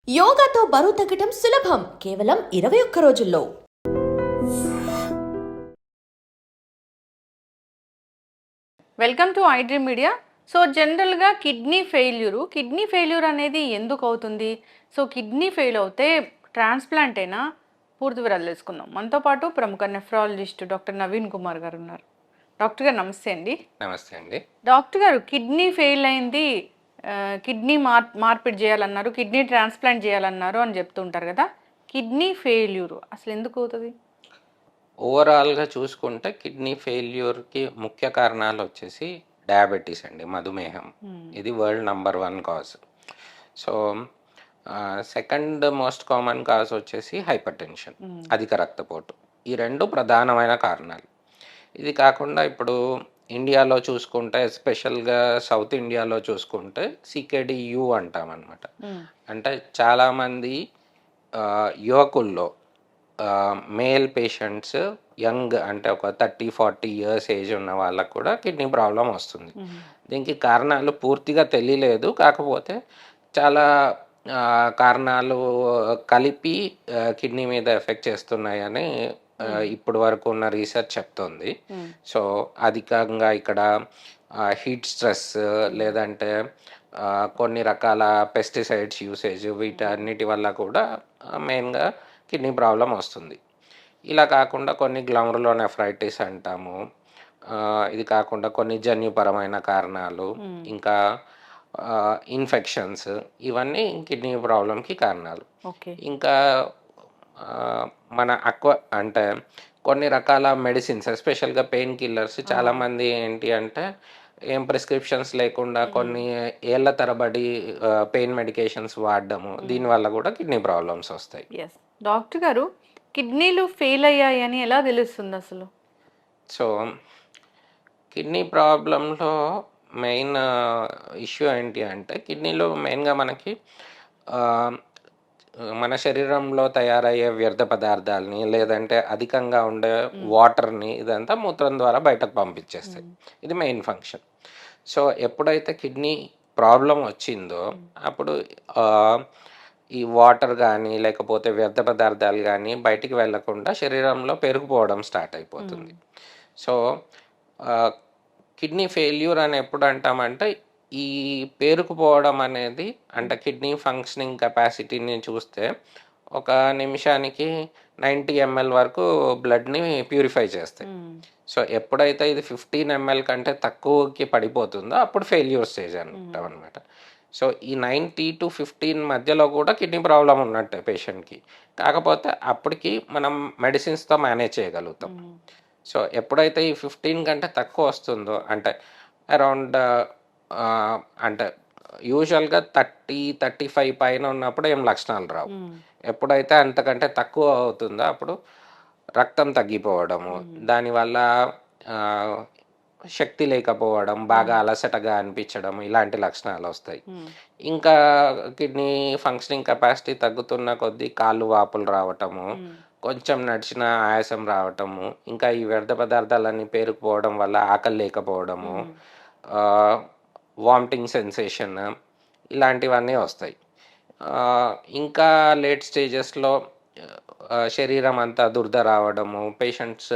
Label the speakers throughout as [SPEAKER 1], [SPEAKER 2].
[SPEAKER 1] యోగాతో బరువు తగ్గటం సులభం కేవలం 21 రోజుల్లో.
[SPEAKER 2] Welcome to iDream media. So జనరల్గా కిడ్నీ ఫెయిల్యూర్ అనేది ఎందుకు అవుతుంది? సో కిడ్నీ ఫెయిల్ అవుతే ట్రాన్స్ప్లాంట్ అయినా పూర్తి వివరాలు తెలుసుకుందాం. మనతో పాటు ప్రముఖ నెఫ్రాలజిస్ట్ డాక్టర్ నవీన్ కుమార్ గారు ఉన్నారు. డాక్టర్ గారు నమస్తే అండి.
[SPEAKER 3] నమస్తే అండి.
[SPEAKER 2] డాక్టర్ గారు, కిడ్నీ ఫెయిల్ అయింది, కిడ్నీ మార్పిడి చేయాలన్నారు, కిడ్నీ ట్రాన్స్ప్లాంట్ చేయాలన్నారు అని చెప్తుంటారు కదా. కిడ్నీ ఫెయిల్యూర్ అసలు ఎందుకు అవుతుంది?
[SPEAKER 3] ఓవరాల్గా చూసుకుంటే కిడ్నీ ఫెయిల్యూర్కి ముఖ్య కారణాలు వచ్చేసి డయాబెటీస్ అండి, మధుమేహం. ఇది world number 1 cause. So second most common cause వచ్చేసి హైపర్ టెన్షన్, అధిక రక్తపోటు. ఈ రెండు ప్రధానమైన కారణాలు. ఇది కాకుండా ఇప్పుడు ఇండియాలో చూసుకుంటే, ఎస్పెషల్గా సౌత్ ఇండియాలో చూసుకుంటే సికేడియు అంటామన్నమాట. అంటే చాలామంది యువకుల్లో మేల్ పేషెంట్స్, యంగ్ అంటే ఒక 30-40 ఇయర్స్ ఏజ్ ఉన్న వాళ్ళకు కూడా కిడ్నీ ప్రాబ్లం వస్తుంది. దీనికి కారణాలు పూర్తిగా తెలియలేదు, కాకపోతే చాలా కారణాలు కలిపి కిడ్నీ మీద ఎఫెక్ట్ చేస్తున్నాయని ఇప్పటి వరకు ఉన్న రీసెర్చ్ చెప్తుంది. సో అధికంగా ఇక్కడ హీట్ స్ట్రెస్, లేదంటే కొన్ని రకాల పెస్టిసైడ్స్ యూసేజ్, వీటన్నిటి వల్ల కూడా మెయిన్గా కిడ్నీ ప్రాబ్లం వస్తుంది. ఇలా కాకుండా కొన్ని గ్లోమెరులోనెఫ్రైటిస్ అంటాము. ఇది కాకుండా కొన్ని జన్యుపరమైన కారణాలు, ఇంకా ఇన్ఫెక్షన్స్, ఇవన్నీ కిడ్నీ ప్రాబ్లంకి కారణాలు. ఇంకా మన అంటే కొన్ని రకాల మెడిసిన్స్, ఎస్పెషల్గా పెయిన్ కిల్లర్స్, చాలామంది ఏంటి అంటే ఏం ప్రిస్క్రిప్షన్స్ లేకుండా కొన్ని ఏళ్ల తరబడి పెయిన్ మెడికేషన్స్ వాడడము, దీనివల్ల కూడా కిడ్నీ ప్రాబ్లమ్స్ వస్తాయి.
[SPEAKER 2] డాక్టర్ గారు, కిడ్నీలు ఫెయిల్ అయ్యాయని ఎలా తెలుస్తుంది అసలు?
[SPEAKER 3] సో కిడ్నీ ప్రాబ్లంలో మెయిన్ ఇష్యూ ఏంటి అంటే, కిడ్నీలో మెయిన్గా మనకి మన శరీరంలో తయారయ్యే వ్యర్థ పదార్థాలని, లేదంటే అధికంగా ఉండే వాటర్ని, ఇదంతా మూత్రం ద్వారా బయటకు పంపించేస్తాయి. ఇది మెయిన్ ఫంక్షన్. సో ఎప్పుడైతే కిడ్నీ ప్రాబ్లం వచ్చిందో అప్పుడు ఈ వాటర్ కానీ లేకపోతే వ్యర్థ పదార్థాలు కానీ బయటికి వెళ్లకుండా శరీరంలో పెరిగిపోవడం స్టార్ట్ అయిపోతుంది. సో కిడ్నీ ఫెయిల్యూర్ అని ఎప్పుడు అంటామంటే, ఈ పేరుకుపోవడం అనేది, అంటే కిడ్నీ ఫంక్షనింగ్ కెపాసిటీని చూస్తే ఒక నిమిషానికి 90 ml వరకు బ్లడ్ని ప్యూరిఫై చేస్తాయి. సో ఎప్పుడైతే ఇది 15 ml కంటే తక్కువకి పడిపోతుందో అప్పుడు ఫెయిల్యూర్ స్టేజ్ అంటాం అనమాట. సో ఈ 90 to 15 మధ్యలో కూడా కిడ్నీ ప్రాబ్లం ఉన్నట్టే పేషెంట్కి, కాకపోతే అప్పటికి మనం మెడిసిన్స్తో మేనేజ్ చేయగలుగుతాం. సో ఎప్పుడైతే ఈ 15 కంటే తక్కువ వస్తుందో, అంటే అరౌండ్ అంటే యూజువల్గా 30-35 పైన ఉన్నప్పుడు ఏం లక్షణాలు రావు. ఎప్పుడైతే అంతకంటే తక్కువ అవుతుందో అప్పుడు రక్తం తగ్గిపోవడము, దానివల్ల శక్తి లేకపోవడం, బాగా అలసటగా అనిపించడం, ఇలాంటి లక్షణాలు వస్తాయి. ఇంకా కిడ్నీ ఫంక్షనింగ్ కెపాసిటీ తగ్గుతున్న కొద్దీ కాళ్ళు వాపులు రావటము, కొంచెం నడిచిన ఆయాసం రావటము, ఇంకా ఈ వ్యర్థ పదార్థాలన్నీ పేరుకుపోవడం వల్ల ఆకలి లేకపోవడము, వామిటింగ్ సెన్సేషన్, ఇలాంటివన్నీ వస్తాయి. ఇంకా లేట్ స్టేజెస్లో శరీరం అంతా దురద రావడము, పేషెంట్స్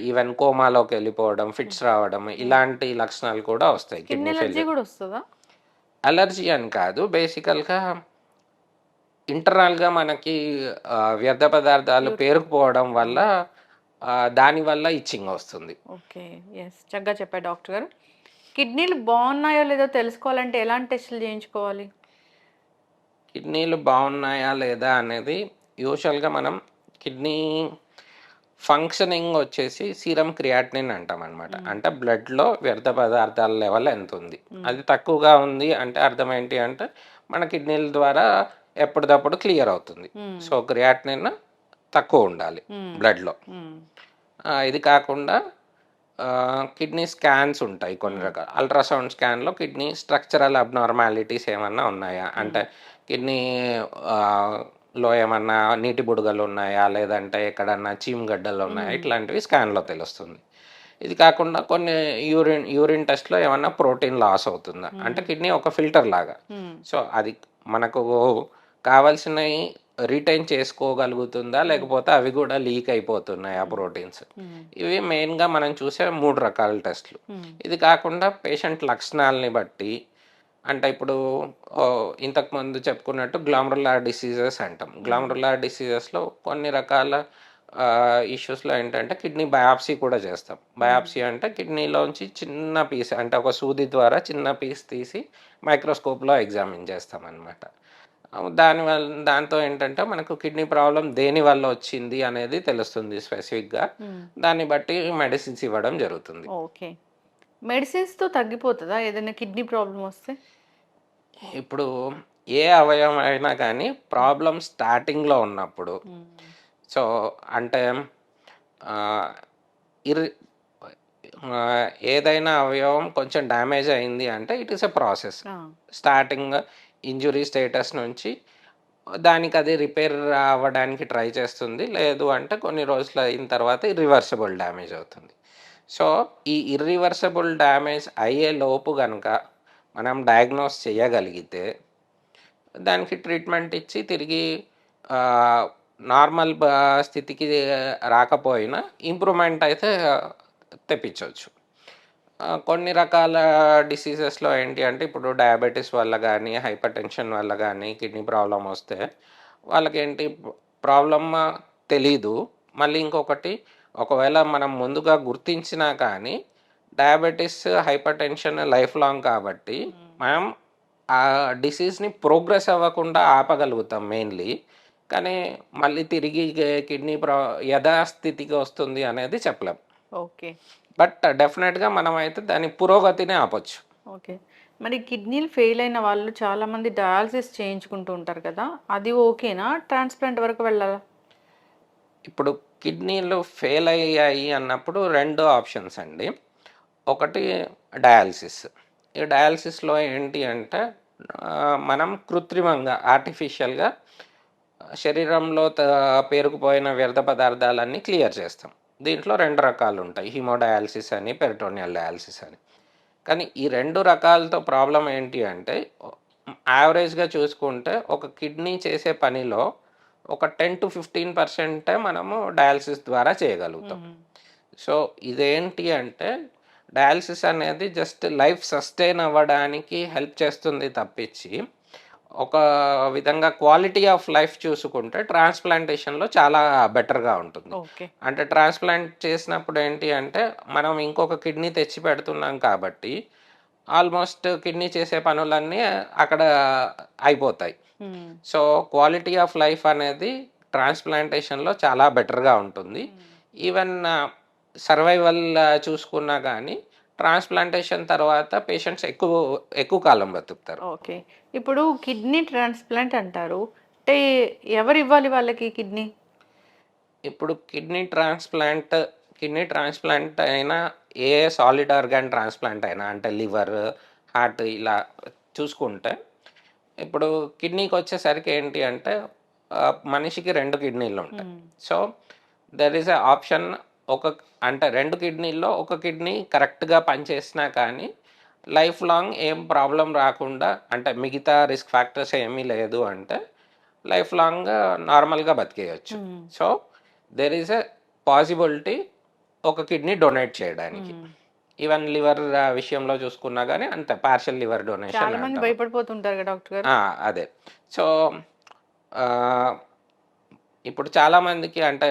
[SPEAKER 3] ఈవెన్ కోమాలోకి వెళ్ళిపోవడం, ఫిట్స్ రావడం, ఇలాంటి లక్షణాలు కూడా వస్తాయి. కిడ్నీ ఫెయిల్యూర్ అలర్జీ అని కాదు, బేసికల్గా ఇంటర్నల్గా మనకి వ్యర్థ పదార్థాలు పేరుకుపోవడం వల్ల దానివల్ల ఇచ్చింగ్ వస్తుంది.
[SPEAKER 2] ఓకే, చక్కగా చెప్పారు డాక్టర్ గారు. కిడ్నీలు బాగున్నాయో లేదో తెలుసుకోవాలంటే ఎలాంటి టెస్టులు చేయించుకోవాలి?
[SPEAKER 3] కిడ్నీలు బాగున్నాయా లేదా అనేది యూజువల్గా మనం కిడ్నీ ఫంక్షనింగ్ వచ్చేసి సీరం క్రియాటినిన్ అంటాం అనమాట. అంటే బ్లడ్లో వ్యర్థ పదార్థాల లెవెల్ ఎంత ఉంది, అది తక్కువగా ఉంది అంటే అర్థం ఏంటి అంటే మన కిడ్నీల ద్వారా ఎప్పటికప్పుడు క్లియర్ అవుతుంది. సో క్రియాటినిన్ తక్కువ ఉండాలి బ్లడ్లో. ఇది కాకుండా కిడ్నీ స్కాన్స్ ఉంటాయి కొన్ని రకాల. అల్ట్రాసౌండ్ స్కాన్లో కిడ్నీ స్ట్రక్చరల్ అబ్నార్మాలిటీస్ ఏమన్నా ఉన్నాయా, అంటే కిడ్నీ లో ఏమన్నా నీటి బుడగలు ఉన్నాయా, లేదంటే ఎక్కడన్నా చీమగడ్డలు ఉన్నాయా, ఇట్లాంటివి స్కాన్లో తెలుస్తుంది. ఇది కాకుండా కొన్ని యూరిన్ టెస్ట్లో ఏమన్నా ప్రోటీన్ లాస్ అవుతుందా, అంటే కిడ్నీ ఒక ఫిల్టర్ లాగా. సో అది మనకు కావాల్సినవి రిటైన్ చేసుకోగలుగుతుందా, లేకపోతే అవి కూడా లీక్ అయిపోతున్నాయి ఆ ప్రోటీన్స్. ఇవి మెయిన్గా మనం చూసే 3 రకాల టెస్ట్లు. ఇది కాకుండా పేషెంట్ లక్షణాలని బట్టి, అంటే ఇప్పుడు ఇంతకుముందు చెప్పుకున్నట్టు గ్లామరులార్ డిసీజెస్ అంటాం. గ్లామరులార్ డిసీజెస్లో కొన్ని రకాల ఇష్యూస్లో ఏంటంటే కిడ్నీ బయాప్సీ కూడా చేస్తాం. బయాప్సీ అంటే కిడ్నీలోంచి చిన్న పీస్, అంటే ఒక సూది ద్వారా చిన్న పీస్ తీసి మైక్రోస్కోప్లో ఎగ్జామిన్ చేస్తాం అన్నమాట. దాంతో ఏంటంటే మనకు కిడ్నీ ప్రాబ్లం దేని వల్ల వచ్చింది అనేది తెలుస్తుంది స్పెసిఫిక్గా. దాన్ని బట్టి మెడిసిన్స్ ఇవ్వడం జరుగుతుంది.
[SPEAKER 2] ఓకే. మెడిసిన్స్తో తగ్గిపోతుందా ఏదైనా కిడ్నీ ప్రాబ్లం వస్తే?
[SPEAKER 3] ఇప్పుడు ఏ అవయవం అయినా కానీ ప్రాబ్లం స్టార్టింగ్లో ఉన్నప్పుడు, సో అంటే ఇర్ ఏదైనా అవయవం కొంచెం డ్యామేజ్ అయింది అంటే it is a process. Starting injury status నుంచి దానికి అది రిపేర్ అవ్వడానికి ట్రై చేస్తుంది. లేదు అంటే కొన్ని రోజులు అయిన తర్వాత ఇర్రివర్సిబుల్ డ్యామేజ్ అవుతుంది. సో ఈ ఇర్రివర్సిబుల్ డ్యామేజ్ అయ్యే లోపు కనుక మనం డయాగ్నోస్ చేయగలిగితే దానికి ట్రీట్మెంట్ ఇచ్చి తిరిగి నార్మల్ స్థితికి రాకపోయినా ఇంప్రూవ్మెంట్ అయితే తెప్పించవచ్చు. కొన్ని రకాల డిసీజెస్లో ఏంటి అంటే ఇప్పుడు డయాబెటీస్ వల్ల కానీ, హైపర్ టెన్షన్ వల్ల కానీ కిడ్నీ ప్రాబ్లం వస్తే వాళ్ళకి ఏంటి ప్రాబ్లమ్ తెలీదు. మళ్ళీ ఇంకొకటి, ఒకవేళ మనం ముందుగా గుర్తించినా కానీ diabetes, hyper tension life long కాబట్టి మనం ఆ డిసీజ్ని ప్రోగ్రెస్ అవ్వకుండా ఆపగలుగుతాం మెయిన్లీ. కానీ మళ్ళీ తిరిగి కిడ్నీ యథాస్థితికి వస్తుంది అనేది చెప్పలేం.
[SPEAKER 2] ఓకే.
[SPEAKER 3] బట్ డెఫినెట్గా మనం అయితే దాని పురోగతిని ఆపొచ్చు.
[SPEAKER 2] ఓకే. మరి కిడ్నీలు ఫెయిల్ అయిన వాళ్ళు చాలామంది డయాలసిస్ చేయించుకుంటూ ఉంటారు కదా, అది ఓకేనా? ట్రాన్స్ప్లాంట్ వరకు వెళ్ళాలా?
[SPEAKER 3] ఇప్పుడు కిడ్నీలు ఫెయిల్ అయ్యాయి అన్నప్పుడు 2 ఆప్షన్స్ అండి. ఒకటి డయాలసిస్. ఈ డయాలసిస్లో ఏంటి అంటే మనం కృత్రిమంగా, ఆర్టిఫిషియల్గా శరీరంలో పేరుకుపోయిన వ్యర్థ పదార్థాలన్నీ క్లియర్ చేస్తాం. దీంట్లో 2 రకాలు ఉంటాయి, హిమోడయాలసిస్ అని, పెరిటోనియల్ డయాలసిస్ అని. కానీ ఈ 2 రకాలతో ప్రాబ్లం ఏంటి అంటే యావరేజ్గా చూసుకుంటే ఒక కిడ్నీ చేసే పనిలో ఒక 10-15% మనము డయాలసిస్ ద్వారా చేయగలుగుతాం. సో ఇదేంటి అంటే డయాలసిస్ అనేది జస్ట్ లైఫ్ సస్టైన్ అవ్వడానికి హెల్ప్ చేస్తుంది తప్పించి, ఒక విధంగా క్వాలిటీ ఆఫ్ లైఫ్ చూసుకుంటే ట్రాన్స్ప్లాంటేషన్లో చాలా బెటర్గా ఉంటుంది. అంటే ట్రాన్స్ప్లాంట్ చేసినప్పుడు ఏంటి అంటే మనం ఇంకొక కిడ్నీ తెచ్చి పెడుతున్నాం కాబట్టి ఆల్మోస్ట్ కిడ్నీ చేసే పనులన్నీ అక్కడ అయిపోతాయి. సో క్వాలిటీ ఆఫ్ లైఫ్ అనేది ట్రాన్స్ప్లాంటేషన్లో చాలా బెటర్గా ఉంటుంది. ఈవెన్ సర్వైవల్ చూసుకున్నా కానీ ట్రాన్స్ప్లాంటేషన్ తర్వాత పేషెంట్స్ ఎక్కువ కాలం బతుకుతారు.
[SPEAKER 2] ఓకే. ఇప్పుడు కిడ్నీ ట్రాన్స్ప్లాంట్ అంటారు అంటే ఎవరు ఇవ్వాలి వాళ్ళకి కిడ్నీ?
[SPEAKER 3] ఇప్పుడు కిడ్నీ ట్రాన్స్ప్లాంట్ అయినా, ఏ సాలిడ్ ఆర్గాన్ ట్రాన్స్ప్లాంట్ అయినా, అంటే లివర్, హార్ట్ ఇలా చూసుకుంటే, ఇప్పుడు కిడ్నీకి వచ్చేసరికి ఏంటి అంటే మనిషికి 2 కిడ్నీలు ఉంటాయి. So there is a option, అంటే 2 కిడ్నీల్లో ఒక కిడ్నీ కరెక్ట్గా పనిచేసినా కానీ లైఫ్ లాంగ్ ఏం ప్రాబ్లం రాకుండా, అంటే మిగతా రిస్క్ ఫ్యాక్టర్స్ ఏమీ లేదు అంటే లైఫ్ లాంగ్ నార్మల్గా బతికేయచ్చు. So there is a possibility ఒక కిడ్నీ డొనేట్ చేయడానికి. ఈవెన్ లివర్ విషయంలో చూసుకున్నా కానీ అంతే, పార్షియల్ లివర్ డొనేషన్.
[SPEAKER 2] భయపడిపోతుంటారు కదా డాక్టర్ గారు.
[SPEAKER 3] అదే. సో ఇప్పుడు చాలామందికి, అంటే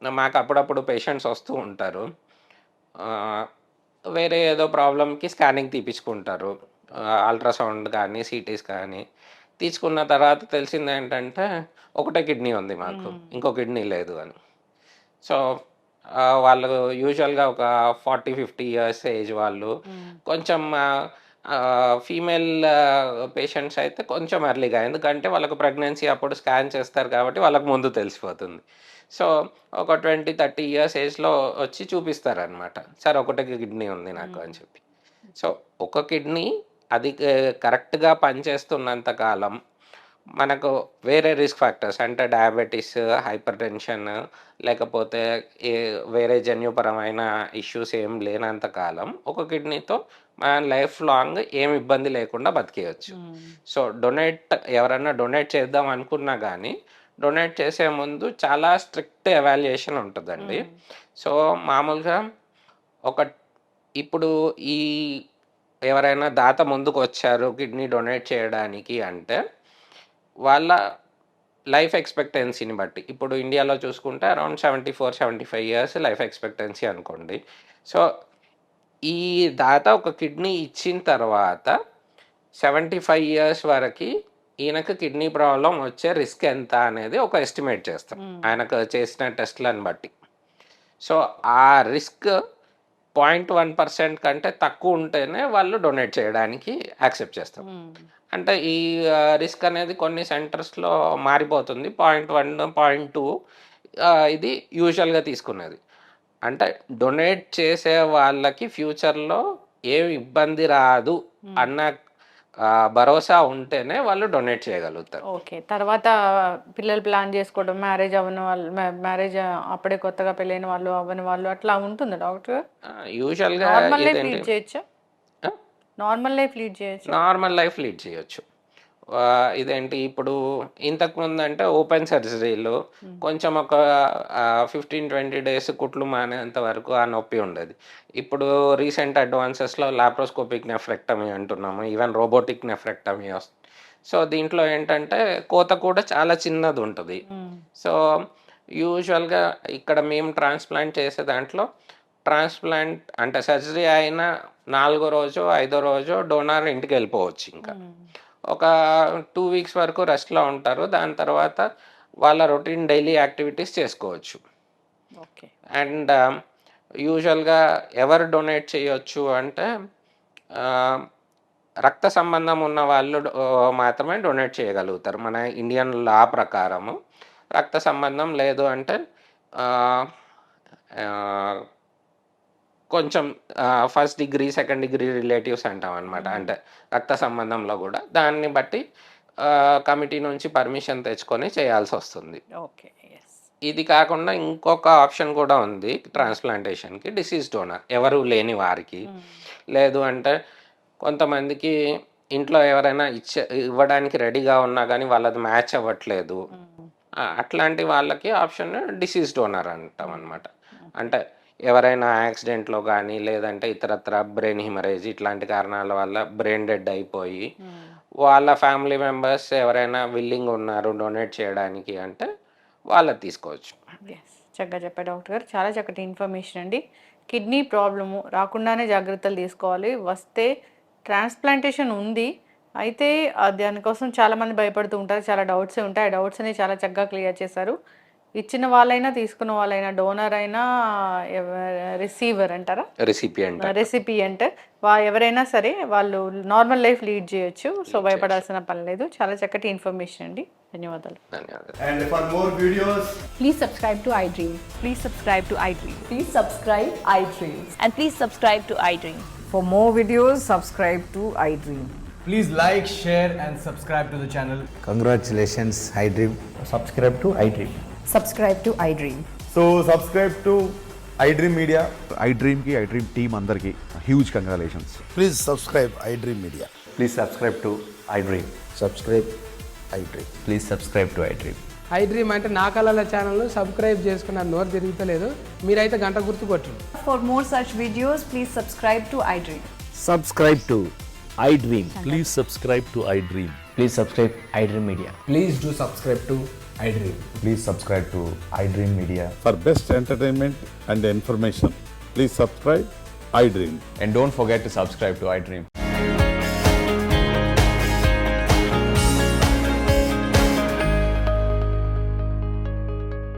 [SPEAKER 3] మాకు అప్పుడప్పుడు పేషెంట్స్ వస్తూ ఉంటారు, వేరే ఏదో ప్రాబ్లంకి స్కానింగ్ తీపించుకుంటారు, అల్ట్రాసౌండ్ కానీ సిటీస్ కానీ. తీసుకున్న తర్వాత తెలిసింది ఏంటంటే ఒకటే కిడ్నీ ఉంది మాకు, ఇంకో కిడ్నీ లేదు అని. సో వాళ్ళు యూజువల్గా ఒక 40-50 ఇయర్స్ ఏజ్ వాళ్ళు, కొంచెం ఫీమేల్ పేషెంట్స్ అయితే కొంచెం ఎర్లీగా, ఎందుకంటే వాళ్ళకు ప్రెగ్నెన్సీ అప్పుడు స్కాన్ చేస్తారు కాబట్టి వాళ్ళకు ముందు తెలిసిపోతుంది. సో ఒక 20-30 ఇయర్స్ ఏజ్లో వచ్చి చూపిస్తారనమాట, సార్ ఒకటే కిడ్నీ ఉంది నాకు అని చెప్పి. సో ఒక కిడ్నీ అది కరెక్ట్గా పనిచేస్తున్నంత కాలం మనకు వేరే రిస్క్ ఫ్యాక్టర్స్ అంటే డయాబెటీస్, హైపర్ టెన్షన్ లేకపోతే వేరే జన్యుపరమైన ఇష్యూస్ ఏం లేనంత కాలం ఒక కిడ్నీతో మనం లైఫ్ లాంగ్ ఏం ఇబ్బంది లేకుండా బతికేయచ్చు. సో ఎవరైనా డొనేట్ చేద్దాం అనుకున్నా కానీ డొనేట్ చేసే ముందు చాలా స్ట్రిక్ట్ ఎవాల్యుయేషన్ ఉంటుందండి. సో మామూలుగా ఇప్పుడు ఈ ఎవరైనా దాత ముందుకు వచ్చారు కిడ్నీ డొనేట్ చేయడానికి అంటే వాళ్ళ లైఫ్ ఎక్స్పెక్టెన్సీని బట్టి, ఇప్పుడు ఇండియాలో చూసుకుంటే అరౌండ్ 74-75 ఇయర్స్ లైఫ్ ఎక్స్పెక్టెన్సీ అనుకోండి. సో ఈ దాత ఒక కిడ్నీ ఇచ్చిన తర్వాత 75 ఇయర్స్ వరకు ఈయనకు కిడ్నీ ప్రాబ్లం వచ్చే రిస్క్ ఎంత అనేది ఒక ఎస్టిమేట్ చేస్తాం ఆయనకు చేసిన టెస్ట్లను బట్టి. సో ఆ రిస్క్ 0.1% కంటే తక్కువ ఉంటేనే వాళ్ళు డొనేట్ చేయడానికి యాక్సెప్ట్ చేస్తాం. అంటే ఈ రిస్క్ అనేది కొన్ని సెంటర్స్లో మారిపోతుంది. 0.1, 0.2 ఇది యూజువల్గా తీసుకునేది. అంటే డొనేట్ చేసే వాళ్ళకి ఫ్యూచర్లో ఏం ఇబ్బంది రాదు అన్న భరోసా ఉంటేనే వాళ్ళు డొనేట్ చేయగలుగుతారు.
[SPEAKER 2] ఓకే. తర్వాత పిల్లలు ప్లాన్ చేసుకోవడం, మ్యారేజ్ అవ్వని వాళ్ళు, మ్యారేజ్ అప్పుడే కొత్తగా పెళ్ళైన వాళ్ళు, అవ్వని వాళ్ళు, అట్లా ఉంటుంది డాక్టర్.
[SPEAKER 3] యూజువల్గా
[SPEAKER 2] నార్మల్ లైఫ్ లీడ్ చేయొచ్చా? నార్మల్ లైఫ్ లీడ్ చేయొచ్చు.
[SPEAKER 3] నార్మల్ లైఫ్ లీడ్ చేయొచ్చు. ఇదేంటి ఇప్పుడు ఇంతకుముందు అంటే ఓపెన్ సర్జరీలో కొంచెం ఒక 15-20 డేస్ కుట్లు మానేంత వరకు ఆ నొప్పి ఉండేది. ఇప్పుడు రీసెంట్ అడ్వాన్సెస్లో లాప్రోస్కోపిక్ నెఫ్రెక్టమీ అంటున్నాము, ఈవెన్ రోబోటిక్ నెఫ్రెక్టమీ వస్తుంది. సో దీంట్లో ఏంటంటే కోత కూడా చాలా చిన్నది ఉంటుంది. సో యూజువల్గా ఇక్కడ మేము ట్రాన్స్ప్లాంట్ చేసే దాంట్లో ట్రాన్స్ప్లాంట్ అంటే సర్జరీ అయిన 4వ రోజు 5వ రోజు డోనార్ ఇంటికి వెళ్ళిపోవచ్చు. ఇంకా ఒక 2 వీక్స్ వరకు రెస్ట్లో ఉంటారు. దాని తర్వాత వాళ్ళ రొటీన్ డైలీ యాక్టివిటీస్ చేసుకోవచ్చు.
[SPEAKER 2] ఓకే.
[SPEAKER 3] అండ్ యూజువల్గా ఎవరు డొనేట్ చేయొచ్చు అంటే రక్త సంబంధం ఉన్న వాళ్ళు మాత్రమే డొనేట్ చేయగలుగుతారు మన ఇండియన్ లా ప్రకారము. రక్త సంబంధం లేదు అంటే కొంచెం first degree, second degree relatives అంటాం అనమాట. అంటే రక్త సంబంధంలో కూడా దాన్ని బట్టి కమిటీ నుంచి పర్మిషన్ తెచ్చుకొని చేయాల్సి వస్తుంది.
[SPEAKER 2] ఓకే.
[SPEAKER 3] ఇది కాకుండా ఇంకొక ఆప్షన్ కూడా ఉంది ట్రాన్స్ప్లాంటేషన్కి, డిసీజ్ డోనర్. ఎవరు లేని వారికి, లేదు అంటే కొంతమందికి ఇంట్లో ఎవరైనా ఇవ్వడానికి రెడీగా ఉన్నా కానీ వాళ్ళది మ్యాచ్ అవ్వట్లేదు, అట్లాంటి వాళ్ళకి ఆప్షన్ డిసీజ్ డోనర్ అంటాం అనమాట. అంటే ఎవరైనా యాక్సిడెంట్లో కానీ లేదంటే ఇతరత్ర బ్రెయిన్ హిమరేజ్ ఇట్లాంటి కారణాల వల్ల బ్రెయిన్ డెడ్ అయిపోయి వాళ్ళ ఫ్యామిలీ మెంబర్స్ ఎవరైనా విల్లింగ్ ఉన్నారు డొనేట్ చేయడానికి అంటే వాళ్ళది తీసుకోవచ్చు.
[SPEAKER 2] చక్కగా చెప్పారు డాక్టర్ గారు, చాలా చక్కటి ఇన్ఫర్మేషన్ అండి. కిడ్నీ ప్రాబ్లము రాకుండానే జాగ్రత్తలు తీసుకోవాలి. వస్తే ట్రాన్స్ప్లాంటేషన్ ఉంది, అయితే దానికోసం చాలామంది భయపడుతూ ఉంటారు, చాలా డౌట్స్ ఉంటాయి. ఆ డౌట్స్ అనేవి చాలా చక్కగా క్లియర్ చేశారు. ఇచ్చిన వాళ్ళైనా తీసుకున్న వాళ్ళైనా, డోనర్ అయినా, రిసీవర్ అంటారా, రెసిపియంట్ ఎవరైనా సరే వాళ్ళు నార్మల్ లైఫ్ లీడ్ చేయొచ్చు. సో భయపడాల్సిన పని లేదు. చాలా చక్కటి ఇన్ఫర్మేషన్ అండి. ధన్యవాదాలు.
[SPEAKER 4] And for more videos,
[SPEAKER 5] please subscribe to iDream. Please subscribe to iDream.
[SPEAKER 1] Please subscribe iDream.
[SPEAKER 5] And please subscribe to iDream.
[SPEAKER 6] For more videos, subscribe to iDream.
[SPEAKER 4] please like, share and subscribe to the channel.
[SPEAKER 7] Congratulations, iDream.
[SPEAKER 8] Subscribe to iDream.
[SPEAKER 6] Subscribe to iDream.
[SPEAKER 4] So subscribe to iDream Media.
[SPEAKER 9] iDream ki iDream team andarki huge congratulations.
[SPEAKER 7] Please subscribe iDream Media.
[SPEAKER 8] Please subscribe to iDream.
[SPEAKER 7] Subscribe iDream.
[SPEAKER 8] Please subscribe to iDream.
[SPEAKER 10] iDream అంటే నా కళల ఛానల్ను subscribe చేసుకున్న నోరు తిరుగుతలేదు, మీరైతే గంట గుర్తు కొట్టండి.
[SPEAKER 6] For more such videos, please subscribe to iDream.
[SPEAKER 8] Subscribe to iDream.
[SPEAKER 11] Please subscribe to iDream.
[SPEAKER 8] Please subscribe iDream Media.
[SPEAKER 4] Please do subscribe to iDream.
[SPEAKER 8] Please subscribe to iDream Media.
[SPEAKER 9] For best entertainment and information, please subscribe iDream.
[SPEAKER 8] And don't forget to subscribe to iDream.